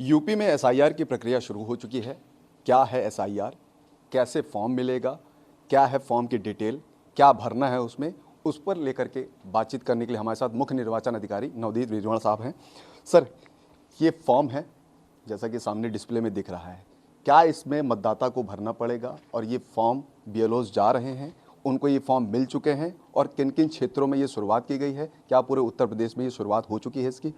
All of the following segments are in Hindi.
यूपी में एसआईआर की प्रक्रिया शुरू हो चुकी है। क्या है एसआईआर, कैसे फॉर्म मिलेगा, क्या है फॉर्म की डिटेल, क्या भरना है उसमें, उस पर लेकर के बातचीत करने के लिए हमारे साथ मुख्य निर्वाचन अधिकारी नवदीप रिजवान साहब हैं। सर, ये फॉर्म है जैसा कि सामने डिस्प्ले में दिख रहा है, क्या इसमें मतदाता को भरना पड़ेगा और ये फॉर्म बीएलओज जा रहे हैं, उनको ये फॉर्म मिल चुके हैं और किन किन क्षेत्रों में ये शुरुआत की गई है, क्या पूरे उत्तर प्रदेश में ये शुरुआत हो चुकी है इसकी?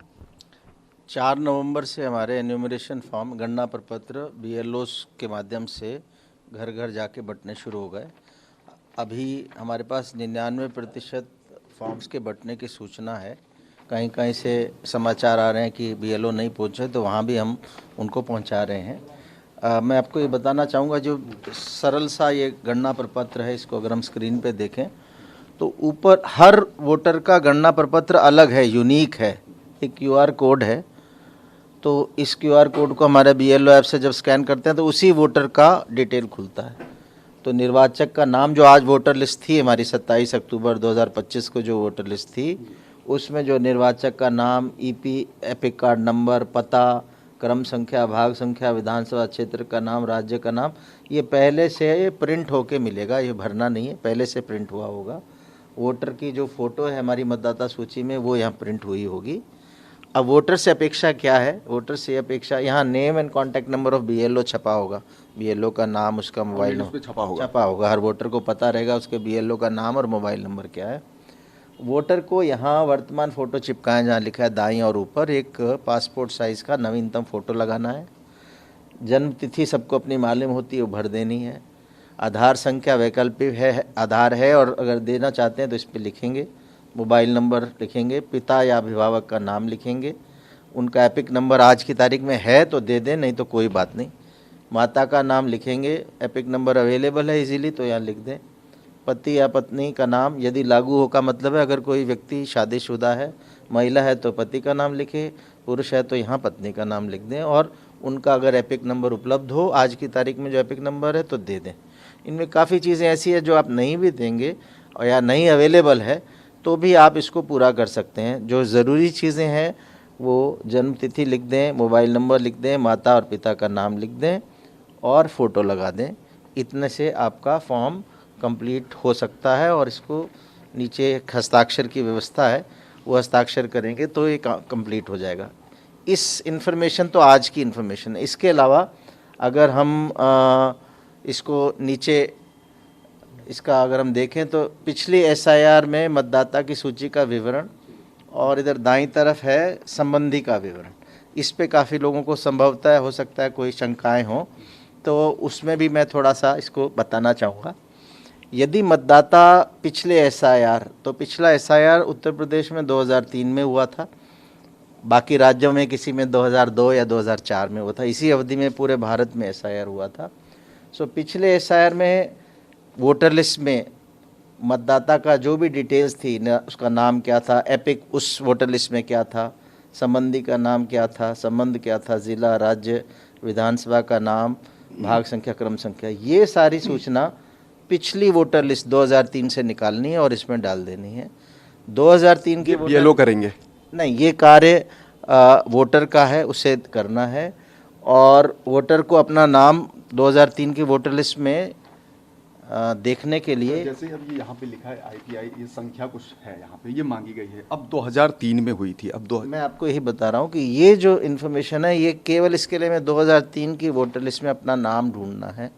4 नवंबर से हमारे एन्यूमरेशन फॉर्म गणना प्रपत्र बीएलओस के माध्यम से घर घर जाके बंटने शुरू हो गए। अभी हमारे पास 99% फॉर्म्स के बंटने की सूचना है। कहीं कहीं से समाचार आ रहे हैं कि बीएलओ नहीं पहुंचे, तो वहां भी हम उनको पहुंचा रहे हैं। मैं आपको ये बताना चाहूँगा, जो सरल सा ये गणना प्रपत्र है, इसको अगर हम स्क्रीन पे देखें तो ऊपर हर वोटर का गणना प्रपत्र अलग है, यूनिक है, एक क्यूआर कोड है। तो इस क्यूआर कोड को हमारे बीएलओ ऐप से जब स्कैन करते हैं तो उसी वोटर का डिटेल खुलता है। तो निर्वाचक का नाम, जो आज वोटर लिस्ट थी हमारी 27 अक्टूबर 2025 को जो वोटर लिस्ट थी, उसमें जो निर्वाचक का नाम, ईपी, एपिक कार्ड नंबर, पता, क्रम संख्या, भाग संख्या, विधानसभा क्षेत्र का नाम, राज्य का नाम, ये पहले से प्रिंट होके मिलेगा, ये भरना नहीं है, पहले से प्रिंट हुआ होगा। वोटर की जो फ़ोटो है हमारी मतदाता सूची में, वो यहाँ प्रिंट हुई होगी। अब वोटर से अपेक्षा क्या है? वोटर से अपेक्षा यहाँ name and contact number of BLO छपा होगा। बीएलओ का नाम, उसका मोबाइल नंबर छपा होगा। हर वोटर को पता रहेगा उसके बीएलओ का नाम और मोबाइल नंबर क्या है। वोटर को यहाँ वर्तमान फ़ोटो चिपकाएं, जहाँ लिखा है दाईं और ऊपर, एक पासपोर्ट साइज़ का नवीनतम फ़ोटो लगाना है। जन्म तिथि सबको अपनी मालूम होती है, वो भर देनी है। आधार संख्या वैकल्पिक है, आधार है और अगर देना चाहते हैं तो इस पर लिखेंगे। मोबाइल नंबर लिखेंगे, पिता या अभिभावक का नाम लिखेंगे, उनका एपिक नंबर आज की तारीख में है तो दे दें, नहीं तो कोई बात नहीं। माता का नाम लिखेंगे, एपिक नंबर अवेलेबल है इजीली तो यहाँ लिख दें। पति या पत्नी का नाम यदि लागू हो का मतलब है, अगर कोई व्यक्ति शादीशुदा है, महिला है तो पति का नाम लिखे, पुरुष है तो यहाँ पत्नी का नाम लिख दें। और उनका अगर एपिक नंबर उपलब्ध हो आज की तारीख में जो एपिक नंबर है तो दे दें। इनमें काफ़ी चीज़ें ऐसी है जो आप नहीं भी देंगे और या नहीं अवेलेबल है तो भी आप इसको पूरा कर सकते हैं। जो ज़रूरी चीज़ें हैं वो जन्म तिथि लिख दें, मोबाइल नंबर लिख दें, माता और पिता का नाम लिख दें और फ़ोटो लगा दें। इतने से आपका फॉर्म कंप्लीट हो सकता है और इसको नीचे हस्ताक्षर की व्यवस्था है, वो हस्ताक्षर करेंगे तो ये कंप्लीट हो जाएगा। इस इन्फॉर्मेशन तो आज की इन्फॉर्मेशन है। इसके अलावा अगर हम इसको नीचे इसका अगर हम देखें तो पिछली एसआईआर में मतदाता की सूची का विवरण और इधर दाईं तरफ है संबंधी का विवरण। इस पे काफ़ी लोगों को संभवतः हो सकता है कोई शंकाएं हों, तो उसमें भी मैं थोड़ा सा इसको बताना चाहूँगा। यदि मतदाता पिछले एसआईआर, तो पिछला एसआईआर उत्तर प्रदेश में 2003 में हुआ था, बाकी राज्यों में किसी में 2002 या 2004 में हुआ था। इसी अवधि में पूरे भारत में एसआईआर हुआ था। सो पिछले एसआईआर में वोटर लिस्ट में मतदाता का जो भी डिटेल्स थी, उसका नाम क्या था, एपिक उस वोटर लिस्ट में क्या था, संबंधी का नाम क्या था, संबंध क्या था, ज़िला, राज्य, विधानसभा का नाम, भाग संख्या, क्रम संख्या, ये सारी सूचना पिछली वोटर लिस्ट 2003 से निकालनी है और इसमें डाल देनी है। 2003 की बीएलओ करेंगे? नहीं, ये कार्य वोटर का है, उसे करना है। और वोटर को अपना नाम 2003 की वोटर लिस्ट में देखने के लिए, जैसे अब ये यहाँ पे लिखा है आईटीआई, ये संख्या कुछ है यहाँ पे, ये मांगी गई है, अब 2003 में हुई थी, अब मैं आपको यही बता रहा हूँ कि ये जो इन्फॉर्मेशन है ये केवल इसके लिए मैं 2003 की वोटर लिस्ट में अपना नाम ढूंढना है।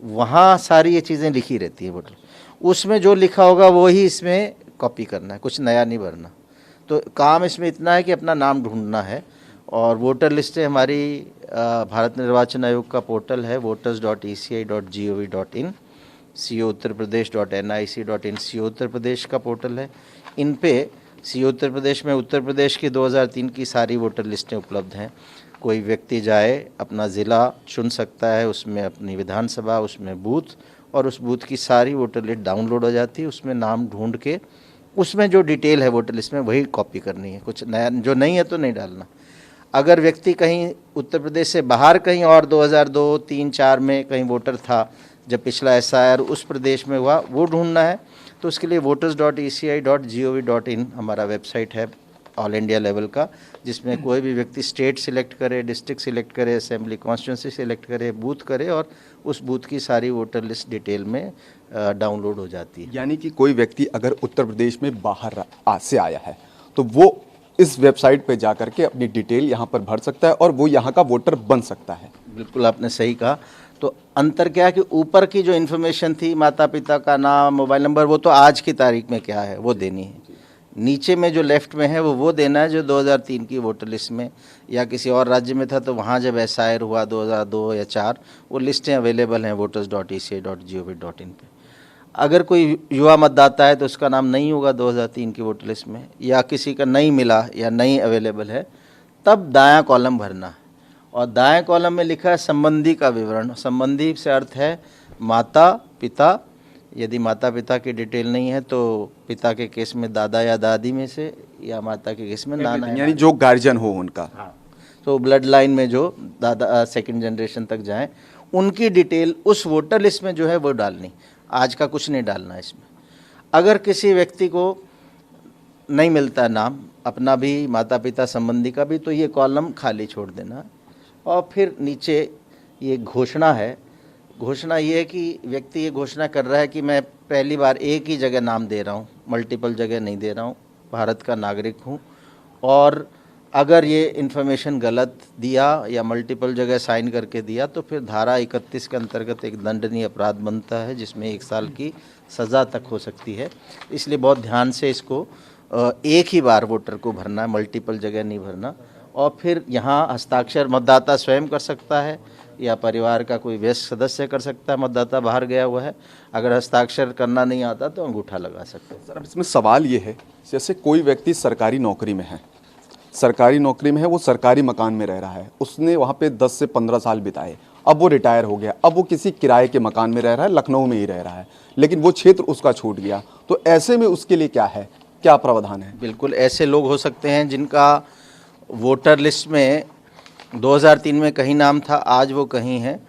वहाँ सारी ये चीज़ें लिखी रहती है वोटर, उसमें जो लिखा होगा वो ही इसमें कॉपी करना है, कुछ नया नहीं भरना। तो काम इसमें इतना है कि अपना नाम ढूंढना है। और वोटर लिस्टें हमारी भारत निर्वाचन आयोग का पोर्टल है voters.eci.gov.in, co-uttarpradesh.nic.in co Uttar Pradesh का पोर्टल है। इन पे co उत्तर प्रदेश में उत्तर प्रदेश की 2003 की सारी वोटर लिस्टें उपलब्ध हैं। कोई व्यक्ति जाए, अपना ज़िला चुन सकता है, उसमें अपनी विधानसभा, उसमें बूथ, और उस बूथ की सारी वोटर लिस्ट डाउनलोड हो जाती है। उसमें नाम ढूंढ के उसमें जो डिटेल है वोटर लिस्ट में वही कॉपी करनी है, कुछ नया जो नहीं है तो नहीं डालना। अगर व्यक्ति कहीं उत्तर प्रदेश से बाहर कहीं और 2002, 3, 4 में कहीं वोटर था जब पिछला एसआईआर उस प्रदेश में हुआ, वो ढूंढना है, तो उसके लिए voters.eci.gov.in हमारा वेबसाइट है, ऑल इंडिया लेवल का, जिसमें कोई भी व्यक्ति स्टेट सिलेक्ट करे, डिस्ट्रिक्ट सिलेक्ट करे, असेंबली कॉन्स्टिट्यूंसी सिलेक्ट करे, बूथ करे और उस बूथ की सारी वोटर लिस्ट डिटेल में डाउनलोड हो जाती है। यानी कि कोई व्यक्ति अगर उत्तर प्रदेश में बाहर से आया है तो वो इस वेबसाइट पे जा करके अपनी डिटेल यहाँ पर भर सकता है और वो यहाँ का वोटर बन सकता है। बिल्कुल आपने सही कहा। तो अंतर क्या है कि ऊपर की जो इन्फॉर्मेशन थी, माता पिता का नाम, मोबाइल नंबर, वो तो आज की तारीख में क्या है वो देनी है। नीचे में जो लेफ्ट में है वो देना है जो 2003 की वोटर लिस्ट में या किसी और राज्य में था तो वहाँ जब एसआईआर हुआ 2002 या 4, वो लिस्टें अवेलेबल हैं voters.eca.gov.in पे। अगर कोई युवा मतदाता है तो उसका नाम नहीं होगा 2003 की वोटर लिस्ट में, या किसी का नहीं मिला या नहीं अवेलेबल है, तब दायां कॉलम भरना है। और दाएं कॉलम में लिखा है संबंधी का विवरण। संबंधी से अर्थ है माता पिता, यदि माता पिता की डिटेल नहीं है तो पिता के केस में दादा या दादी में से, या माता के केस में नाना, यानी जो गार्जियन हो उनका। हाँ, तो ब्लड लाइन में जो दादा सेकंड जनरेशन तक जाएं, उनकी डिटेल उस वोटर लिस्ट में जो है वो डालनी। आज का कुछ नहीं डालना इसमें। अगर किसी व्यक्ति को नहीं मिलता नाम, अपना भी, माता पिता संबंधी का भी, तो ये कॉलम खाली छोड़ देना। और फिर नीचे ये घोषणा है। घोषणा ये है कि व्यक्ति ये घोषणा कर रहा है कि मैं पहली बार एक ही जगह नाम दे रहा हूँ, मल्टीपल जगह नहीं दे रहा हूँ, भारत का नागरिक हूँ। और अगर ये इन्फॉर्मेशन गलत दिया या मल्टीपल जगह साइन करके दिया तो फिर धारा 31 के अंतर्गत एक दंडनीय अपराध बनता है, जिसमें 1 साल की सज़ा तक हो सकती है। इसलिए बहुत ध्यान से इसको एक ही बार वोटर को भरना है, मल्टीपल जगह नहीं भरना। और फिर यहाँ हस्ताक्षर मतदाता स्वयं कर सकता है या परिवार का कोई वयस्क सदस्य कर सकता है, मतदाता बाहर गया हुआ है। अगर हस्ताक्षर करना नहीं आता तो अंगूठा लगा सकते हैं। सर, अब इसमें सवाल ये है, जैसे कोई व्यक्ति सरकारी नौकरी में है, वो सरकारी मकान में रह रहा है, उसने वहाँ पे 10 से 15 साल बिताए, अब वो रिटायर हो गया, अब वो किसी किराए के मकान में रह रहा है, लखनऊ में ही रह रहा है, लेकिन वो क्षेत्र उसका छूट गया, तो ऐसे में उसके लिए क्या है, क्या प्रावधान है? बिल्कुल ऐसे लोग हो सकते हैं जिनका वोटर लिस्ट में 2003 में कहीं नाम था, आज वो कहीं है,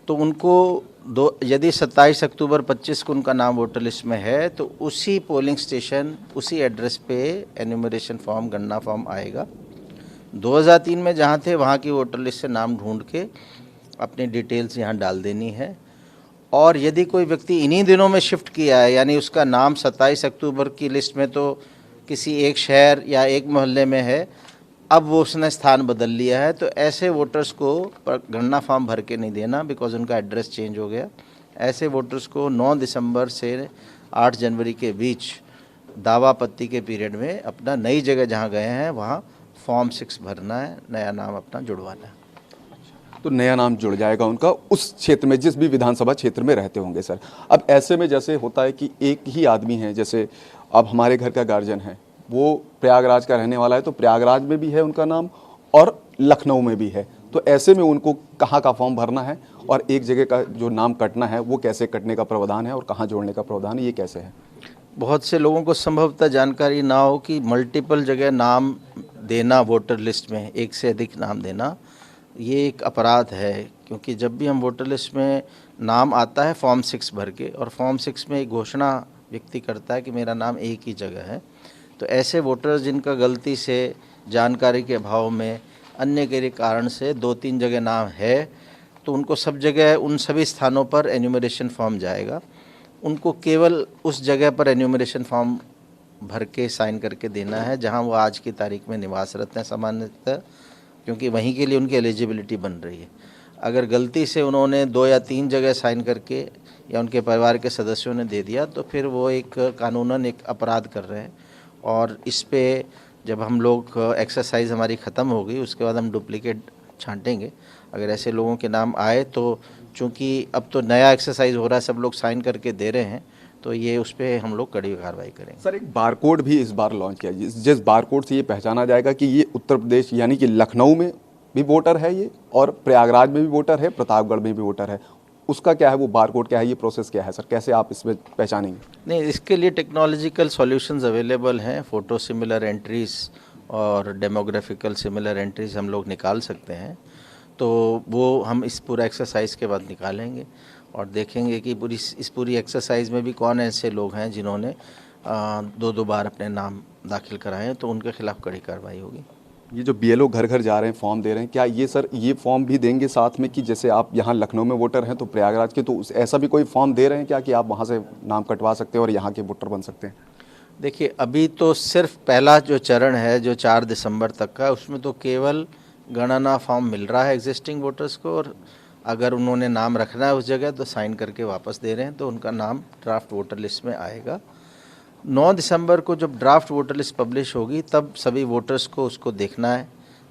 तो उनको यदि 27 अक्टूबर 25 को उनका नाम वोटर लिस्ट में है तो उसी पोलिंग स्टेशन, उसी एड्रेस पे एन्यूमरेशन फॉर्म, गणना फॉर्म आएगा। 2003 में जहाँ थे वहाँ की वोटर लिस्ट से नाम ढूंढ के अपनी डिटेल्स यहाँ डाल देनी है। और यदि कोई व्यक्ति इन्हीं दिनों में शिफ्ट किया है, यानी उसका नाम 27 अक्टूबर की लिस्ट में तो किसी एक शहर या एक मोहल्ले में है, अब वो उसने स्थान बदल लिया है, तो ऐसे वोटर्स को गणना फॉर्म भर के नहीं देना, बिकॉज उनका एड्रेस चेंज हो गया। ऐसे वोटर्स को 9 दिसंबर से 8 जनवरी के बीच दावा आपत्ति के पीरियड में अपना नई जगह जहाँ गए हैं वहाँ फॉर्म 6 भरना है, नया नाम अपना जुड़वाना है। तो नया नाम जुड़ जाएगा उनका उस क्षेत्र में, जिस भी विधानसभा क्षेत्र में रहते होंगे। सर, अब ऐसे में जैसे होता है कि एक ही आदमी है, जैसे अब हमारे घर का गार्जियन है, वो प्रयागराज का रहने वाला है, तो प्रयागराज में भी है उनका नाम और लखनऊ में भी है, तो ऐसे में उनको कहाँ का फॉर्म भरना है और एक जगह का जो नाम कटना है वो कैसे कटने का प्रावधान है और कहाँ जोड़ने का प्रावधान है, ये कैसे है? बहुत से लोगों को संभवतः जानकारी ना हो कि मल्टीपल जगह नाम देना, वोटर लिस्ट में एक से अधिक नाम देना, ये एक अपराध है। क्योंकि जब भी हम वोटर लिस्ट में नाम आता है फॉर्म 6 भर के, और फॉर्म 6 में एक घोषणा व्यक्ति करता है कि मेरा नाम एक ही जगह है, तो ऐसे वोटर्स जिनका गलती से, जानकारी के अभाव में, अन्य के कारण से 2-3 जगह नाम है, तो उनको सब जगह, उन सभी स्थानों पर एन्यूमरेशन फॉर्म जाएगा। उनको केवल उस जगह पर एन्यूमरेशन फॉर्म भर के साइन करके देना है जहां वो आज की तारीख में निवासरत हैं सामान्यतः, क्योंकि वहीं के लिए उनकी एलिजिबिलिटी बन रही है। अगर गलती से उन्होंने 2 या 3 जगह साइन करके या उनके परिवार के सदस्यों ने दे दिया तो फिर वो एक कानूनन एक अपराध कर रहे हैं। और इस पे जब हम लोग एक्सरसाइज हमारी ख़त्म हो गई उसके बाद हम डुप्लीकेट छांटेंगे। अगर ऐसे लोगों के नाम आए तो चूँकि अब तो नया एक्सरसाइज हो रहा है, सब लोग साइन करके दे रहे हैं, तो ये उस पर हम लोग कड़ी कार्रवाई करेंगे। सर, एक बारकोड भी इस बार लॉन्च किया, जिस बारकोड से ये पहचाना जाएगा कि ये उत्तर प्रदेश, यानी कि लखनऊ में भी वोटर है ये, और प्रयागराज में भी वोटर है, प्रतापगढ़ में भी वोटर है, उसका क्या है, वो बारकोड क्या है, ये प्रोसेस क्या है सर, कैसे आप इसमें पहचानेंगे? नहीं, इसके लिए टेक्नोलॉजिकल सॉल्यूशंस अवेलेबल हैं। फ़ोटो सिमिलर एंट्रीज़ और डेमोग्राफिकल सिमिलर एंट्रीज़ हम लोग निकाल सकते हैं, तो वो हम इस पूरा एक्सरसाइज के बाद निकालेंगे और देखेंगे कि इस पूरी एक्सरसाइज में भी कौन ऐसे लोग हैं जिन्होंने दो दो बार अपने नाम दाखिल कराए हैं, तो उनके खिलाफ कड़ी कार्रवाई होगी। ये जो बीएलओ घर घर जा रहे हैं, फॉर्म दे रहे हैं, क्या ये सर ये फॉर्म भी देंगे साथ में कि जैसे आप यहाँ लखनऊ में वोटर हैं तो प्रयागराज के, तो ऐसा भी कोई फॉर्म दे रहे हैं क्या कि आप वहाँ से नाम कटवा सकते हैं और यहाँ के वोटर बन सकते हैं? देखिए, अभी तो सिर्फ पहला जो चरण है जो 4 दिसंबर तक का, उसमें तो केवल गणना फॉर्म मिल रहा है एग्जिस्टिंग वोटर्स को, और अगर उन्होंने नाम रखना है उस जगह तो साइन करके वापस दे रहे हैं, तो उनका नाम ड्राफ्ट वोटर लिस्ट में आएगा। 9 दिसंबर को जब ड्राफ्ट वोटर लिस्ट पब्लिश होगी तब सभी वोटर्स को उसको देखना है,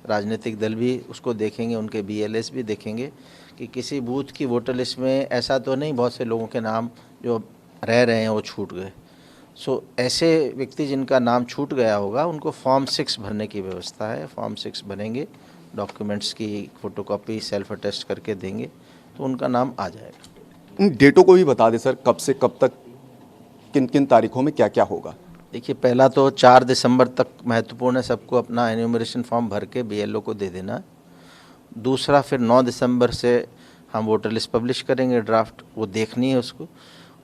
राजनीतिक दल भी उसको देखेंगे, उनके बीएलएस भी देखेंगे कि किसी बूथ की वोटर लिस्ट में ऐसा तो नहीं बहुत से लोगों के नाम जो रह रहे हैं वो छूट गए। सो ऐसे व्यक्ति जिनका नाम छूट गया होगा उनको फॉर्म 6 भरने की व्यवस्था है। फॉर्म 6 भरेंगे, डॉक्यूमेंट्स की फ़ोटोकॉपी सेल्फ अटेस्ट करके देंगे तो उनका नाम आ जाएगा। इन डेटों को भी बता दें सर, कब से कब तक, किन किन तारीखों में क्या क्या होगा? देखिए, पहला तो 4 दिसंबर तक महत्वपूर्ण है, सबको अपना एन्यूमरेशन फॉर्म भर के बीएलओ को दे देना। दूसरा, फिर 9 दिसंबर से हम वोटर लिस्ट पब्लिश करेंगे, ड्राफ्ट वो देखनी है उसको,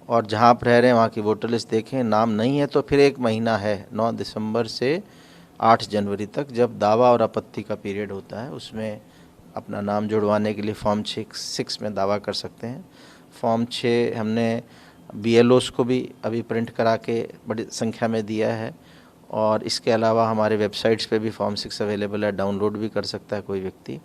और जहाँ आप रह रहे हैं वहाँ की वोटर लिस्ट देखें। नाम नहीं है तो फिर 1 महीना है 9 दिसंबर से 8 जनवरी तक, जब दावा और आपत्ति का पीरियड होता है, उसमें अपना नाम जुड़वाने के लिए फॉर्म 6 में दावा कर सकते हैं। फॉर्म 6 हमने बीएलओस को भी अभी प्रिंट करा के बड़ी संख्या में दिया है, और इसके अलावा हमारे वेबसाइट्स पे भी फॉर्म 6 अवेलेबल है, डाउनलोड भी कर सकता है कोई व्यक्ति,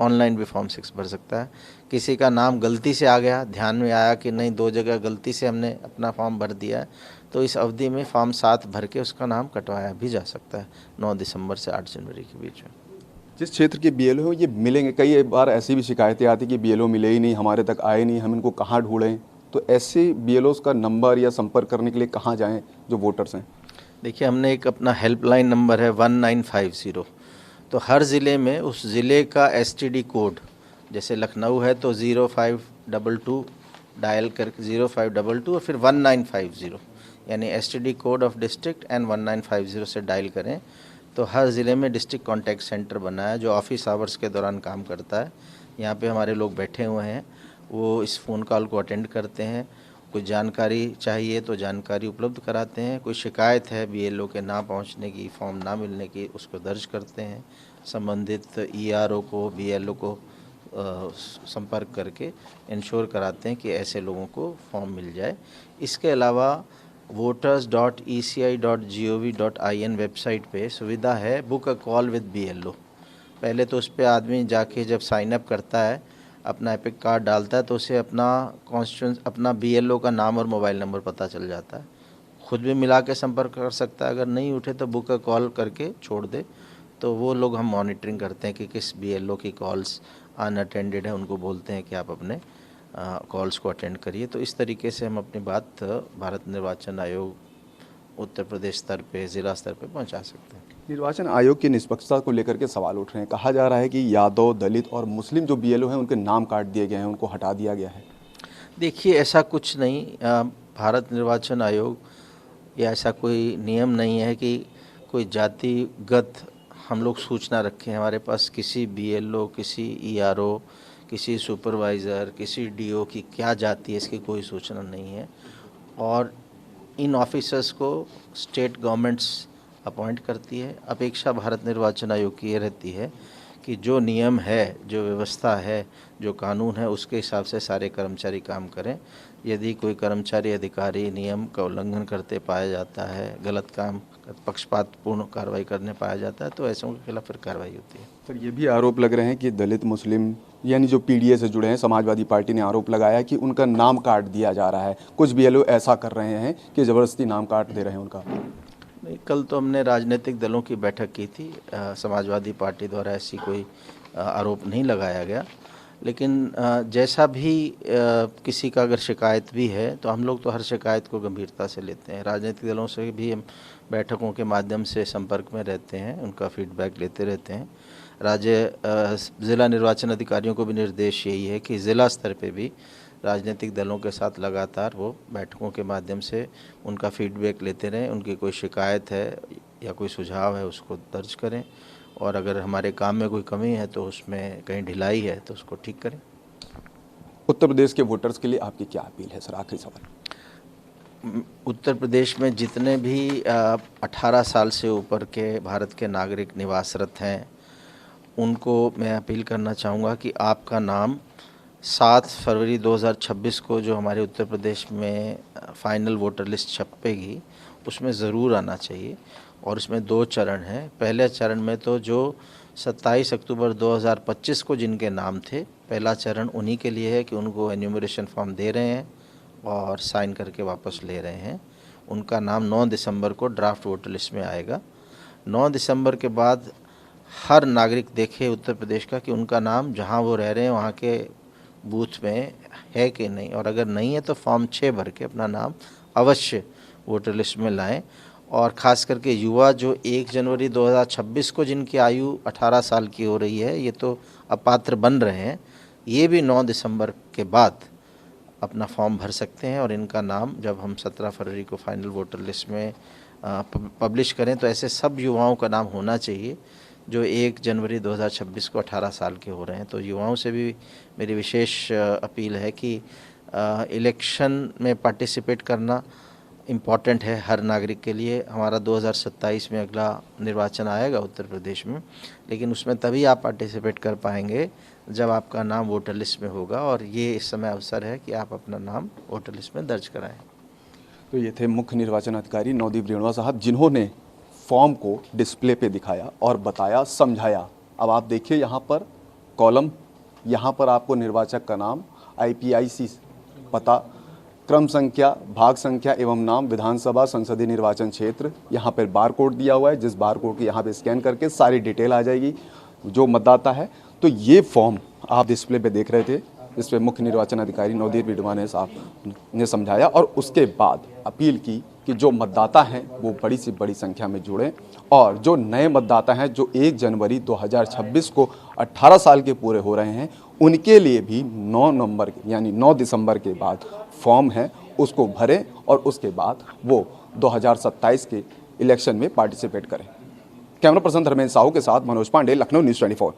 ऑनलाइन भी फॉर्म 6 भर सकता है। किसी का नाम गलती से आ गया, ध्यान में आया कि नहीं 2 जगह गलती से हमने अपना फॉर्म भर दिया है, तो इस अवधि में फॉर्म 7 भर के उसका नाम कटवाया भी जा सकता है 9 दिसंबर से 8 जनवरी के बीच में। जिस क्षेत्र के बीएलओ हो ये मिलेंगे, कई बार ऐसी भी शिकायतें आती कि बीएलओ मिले ही नहीं, हमारे तक आए नहीं, हम इनको कहाँ ढूंढें, तो ऐसे बीएलओस का नंबर या संपर्क करने के लिए कहाँ जाएं जो वोटर्स हैं? देखिए, हमने एक अपना हेल्पलाइन नंबर है 1950, तो हर ज़िले में उस ज़िले का एसटीडी कोड, जैसे लखनऊ है तो 0522 डायल करके 0522 और फिर 1950, यानी STD code of district and 1950 से डायल करें तो हर ज़िले में डिस्ट्रिक्ट कॉन्टैक्ट सेंटर बना है जो ऑफिस आवर्स के दौरान काम करता है। यहाँ पे हमारे लोग बैठे हुए हैं, वो इस फ़ोन कॉल को अटेंड करते हैं, कोई जानकारी चाहिए तो जानकारी उपलब्ध कराते हैं, कोई शिकायत है बीएलओ के ना पहुंचने की, फॉर्म ना मिलने की, उसको दर्ज करते हैं, संबंधित ईआरओ को बीएलओ को संपर्क करके इंश्योर कराते हैं कि ऐसे लोगों को फॉर्म मिल जाए। इसके अलावा voters.eci.gov.in वेबसाइट पे सुविधा है book a call with BLO. पहले तो उस पर आदमी जाके जब साइन अप करता है, अपना एपिक कार्ड डालता है, तो उसे अपना कॉन्स्टिट्यूंस अपना बीएलओ का नाम और मोबाइल नंबर पता चल जाता है, खुद भी मिला के संपर्क कर सकता है। अगर नहीं उठे तो बुक अ कॉल करके छोड़ दे, तो वो लोग हम मॉनिटरिंग करते हैं कि किस बीएलओ की कॉल्स अनअटेंडेड है, उनको बोलते हैं कि आप अपने कॉल्स को अटेंड करिए। तो इस तरीके से हम अपनी बात भारत निर्वाचन आयोग उत्तर प्रदेश स्तर पे, ज़िला स्तर पे पहुंचा सकते हैं। निर्वाचन आयोग की निष्पक्षता को लेकर के सवाल उठ रहे हैं, कहा जा रहा है कि यादव, दलित और मुस्लिम जो बीएलओ हैं उनके नाम काट दिए गए हैं, उनको हटा दिया गया है। देखिए, ऐसा कुछ नहीं, भारत निर्वाचन आयोग या ऐसा कोई नियम नहीं है कि कोई जातिगत हम लोग सूचना रखें। हमारे पास किसी बीएलओ, किसी ईआरओ, किसी सुपरवाइज़र, किसी डीओ की क्या जाति है इसकी कोई सूचना नहीं है, और इन ऑफिसर्स को स्टेट गवर्नमेंट्स अपॉइंट करती है। अपेक्षा भारत निर्वाचन आयोग की ये रहती है कि जो नियम है, जो व्यवस्था है, जो कानून है, उसके हिसाब से सारे कर्मचारी काम करें। यदि कोई कर्मचारी अधिकारी नियम का उल्लंघन करते पाया जाता है, गलत काम, पक्षपातपूर्ण कार्रवाई करने पाया जाता है, तो ऐसों के खिलाफ फिर कार्रवाई होती है। सर, ये भी आरोप लग रहे हैं कि दलित, मुस्लिम यानी जो पीडीए से जुड़े हैं, समाजवादी पार्टी ने आरोप लगाया कि उनका नाम काट दिया जा रहा है। कुछ बीएलओ ऐसा कर रहे हैं कि ज़बरदस्ती नाम काट दे रहे हैं उनका। नहीं, कल तो हमने राजनीतिक दलों की बैठक की थी, समाजवादी पार्टी द्वारा ऐसी कोई आरोप नहीं लगाया गया, लेकिन जैसा भी किसी का अगर शिकायत भी है तो हम लोग तो हर शिकायत को गंभीरता से लेते हैं। राजनीतिक दलों से भी हम बैठकों के माध्यम से संपर्क में रहते हैं, उनका फीडबैक लेते रहते हैं। ज़िला निर्वाचन अधिकारियों को भी निर्देश यही है कि ज़िला स्तर पे भी राजनीतिक दलों के साथ लगातार वो बैठकों के माध्यम से उनका फीडबैक लेते रहें, उनकी कोई शिकायत है या कोई सुझाव है उसको दर्ज करें, और अगर हमारे काम में कोई कमी है तो उसमें कहीं ढिलाई है तो उसको ठीक करें। उत्तर प्रदेश के वोटर्स के लिए आपकी क्या अपील है सर, आखिरी सवाल? उत्तर प्रदेश में जितने भी 18 साल से ऊपर के भारत के नागरिक निवासरत हैं, उनको मैं अपील करना चाहूँगा कि आपका नाम 7 फरवरी 2026 को जो हमारे उत्तर प्रदेश में फाइनल वोटर लिस्ट छपेगी, उसमें ज़रूर आना चाहिए। और उसमें 2 चरण हैं। पहले चरण में तो जो 27 अक्टूबर 2025 को जिनके नाम थे, पहला चरण उन्हीं के लिए है कि उनको एन्यूमरेशन फॉर्म दे रहे हैं और साइन करके वापस ले रहे हैं। उनका नाम 9 दिसंबर को ड्राफ्ट वोटर लिस्ट में आएगा। 9 दिसंबर के बाद हर नागरिक देखे उत्तर प्रदेश का कि उनका नाम जहां वो रह रहे हैं वहां के बूथ में है कि नहीं, और अगर नहीं है तो फॉर्म 6 भर के अपना नाम अवश्य वोटर लिस्ट में लाएं। और ख़ास करके युवा जो 1 जनवरी 2026 को जिनकी आयु 18 साल की हो रही है, ये तो अपात्र बन रहे हैं, ये भी 9 दिसंबर के बाद अपना फॉर्म भर सकते हैं। और इनका नाम जब हम 17 फरवरी को फाइनल वोटर लिस्ट में पब्लिश करें तो ऐसे सब युवाओं का नाम होना चाहिए जो 1 जनवरी 2026 को 18 साल के हो रहे हैं। तो युवाओं से भी मेरी विशेष अपील है कि इलेक्शन में पार्टिसिपेट करना इम्पॉर्टेंट है हर नागरिक के लिए। हमारा 2027 में अगला निर्वाचन आएगा उत्तर प्रदेश में, लेकिन उसमें तभी आप पार्टिसिपेट कर पाएंगे जब आपका नाम वोटर लिस्ट में होगा। और ये इस समय अवसर है कि आप अपना नाम वोटर लिस्ट में दर्ज कराएं। तो ये थे मुख्य निर्वाचन अधिकारी नवदीप रेणुआ साहब, जिन्होंने फॉर्म को डिस्प्ले पे दिखाया और बताया, समझाया। अब आप देखिए यहाँ पर कॉलम, यहाँ पर आपको निर्वाचक का नाम, IPIC पता, क्रम संख्या, भाग संख्या एवं नाम, विधानसभा, संसदीय निर्वाचन क्षेत्र, यहाँ पर बार कोड दिया हुआ है, जिस बार कोड को यहाँ पे स्कैन करके सारी डिटेल आ जाएगी जो मतदाता है। तो ये फॉर्म आप डिस्प्ले पे देख रहे थे, इस पर मुख्य निर्वाचन अधिकारी नवदीप रेणुआ ने साहब ने समझाया और उसके बाद अपील की कि जो मतदाता हैं वो बड़ी से बड़ी संख्या में जुड़ें, और जो नए मतदाता हैं जो 1 जनवरी 2026 को 18 साल के पूरे हो रहे हैं, उनके लिए भी 9 नवंबर यानी 9 दिसंबर के बाद फॉर्म है, उसको भरें और उसके बाद वो 2027 के इलेक्शन में पार्टिसिपेट करें। कैमरा पर्सन धर्मेंद्र साहू के साथ मनोज पांडे, लखनऊ न्यूज़ 24।